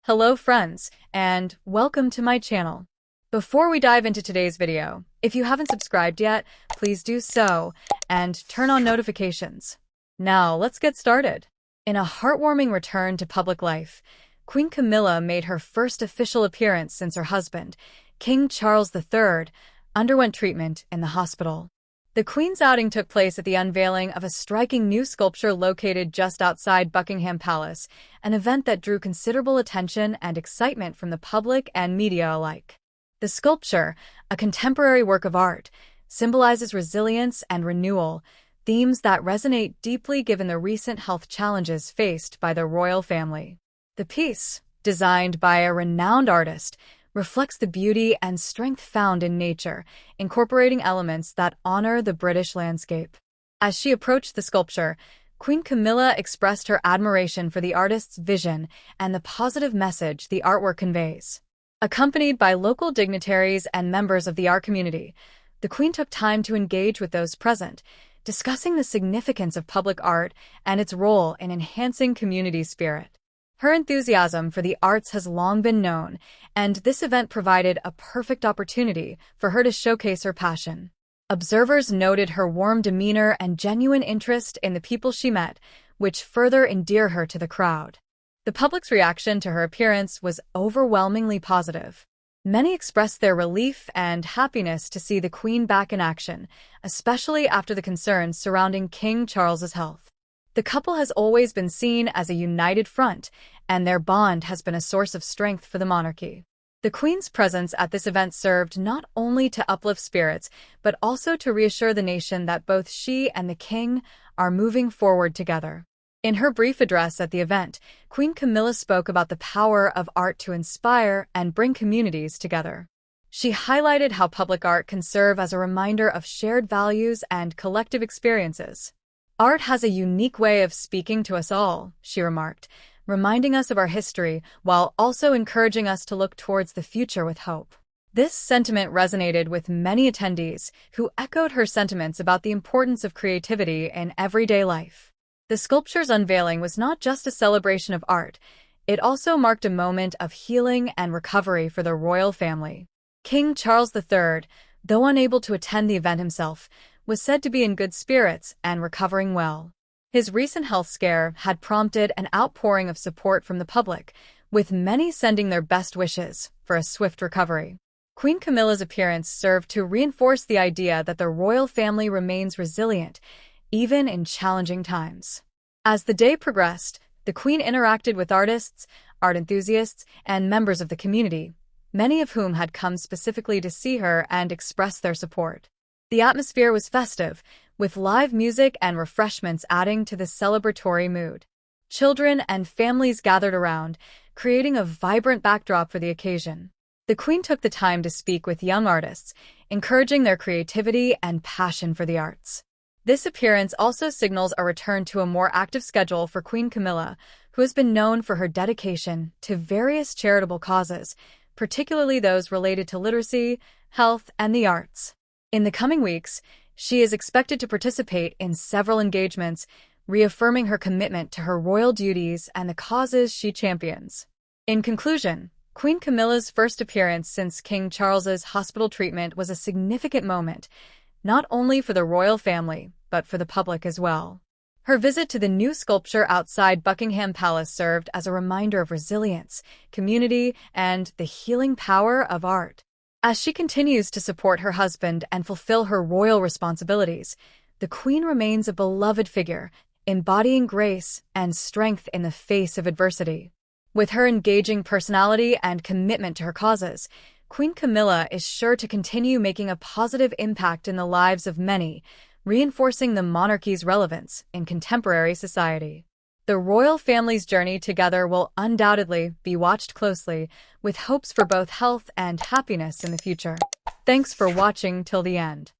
Hello friends, and welcome to my channel. Before we dive into today's video, if you haven't subscribed yet, please do so, and turn on notifications. Now, let's get started. In a heartwarming return to public life, Queen Camilla made her first official appearance since her husband, King Charles III, underwent treatment in the hospital. The Queen's outing took place at the unveiling of a striking new sculpture located just outside Buckingham Palace, an event that drew considerable attention and excitement from the public and media alike. The sculpture, a contemporary work of art, symbolizes resilience and renewal, themes that resonate deeply given the recent health challenges faced by the royal family. The piece, designed by a renowned artist, reflects the beauty and strength found in nature, incorporating elements that honor the British landscape. As she approached the sculpture, Queen Camilla expressed her admiration for the artist's vision and the positive message the artwork conveys. Accompanied by local dignitaries and members of the art community, the Queen took time to engage with those present, discussing the significance of public art and its role in enhancing community spirit. Her enthusiasm for the arts has long been known, and this event provided a perfect opportunity for her to showcase her passion. Observers noted her warm demeanor and genuine interest in the people she met, which further endear her to the crowd. The public's reaction to her appearance was overwhelmingly positive. Many expressed their relief and happiness to see the Queen back in action, especially after the concerns surrounding King Charles's health. The couple has always been seen as a united front, and their bond has been a source of strength for the monarchy. The Queen's presence at this event served not only to uplift spirits, but also to reassure the nation that both she and the King are moving forward together. In her brief address at the event, Queen Camilla spoke about the power of art to inspire and bring communities together. She highlighted how public art can serve as a reminder of shared values and collective experiences. "Art has a unique way of speaking to us all," she remarked, reminding us of our history while also encouraging us to look towards the future with hope. This sentiment resonated with many attendees who echoed her sentiments about the importance of creativity in everyday life. The sculpture's unveiling was not just a celebration of art, it also marked a moment of healing and recovery for the royal family. King Charles III, though unable to attend the event himself, was said to be in good spirits and recovering well. His recent health scare had prompted an outpouring of support from the public, with many sending their best wishes for a swift recovery. Queen Camilla's appearance served to reinforce the idea that the royal family remains resilient, even in challenging times. As the day progressed, the Queen interacted with artists, art enthusiasts, and members of the community, many of whom had come specifically to see her and express their support. The atmosphere was festive, with live music and refreshments adding to the celebratory mood. Children and families gathered around, creating a vibrant backdrop for the occasion. The Queen took the time to speak with young artists, encouraging their creativity and passion for the arts. This appearance also signals a return to a more active schedule for Queen Camilla, who has been known for her dedication to various charitable causes, particularly those related to literacy, health, and the arts. In the coming weeks, she is expected to participate in several engagements, reaffirming her commitment to her royal duties and the causes she champions. In conclusion, Queen Camilla's first appearance since King Charles's hospital treatment was a significant moment, not only for the royal family, but for the public as well. Her visit to the new sculpture outside Buckingham Palace served as a reminder of resilience, community, and the healing power of art. As she continues to support her husband and fulfill her royal responsibilities, the Queen remains a beloved figure, embodying grace and strength in the face of adversity. With her engaging personality and commitment to her causes, Queen Camilla is sure to continue making a positive impact in the lives of many, reinforcing the monarchy's relevance in contemporary society. The royal family's journey together will undoubtedly be watched closely, with hopes for both health and happiness in the future. Thanks for watching till the end.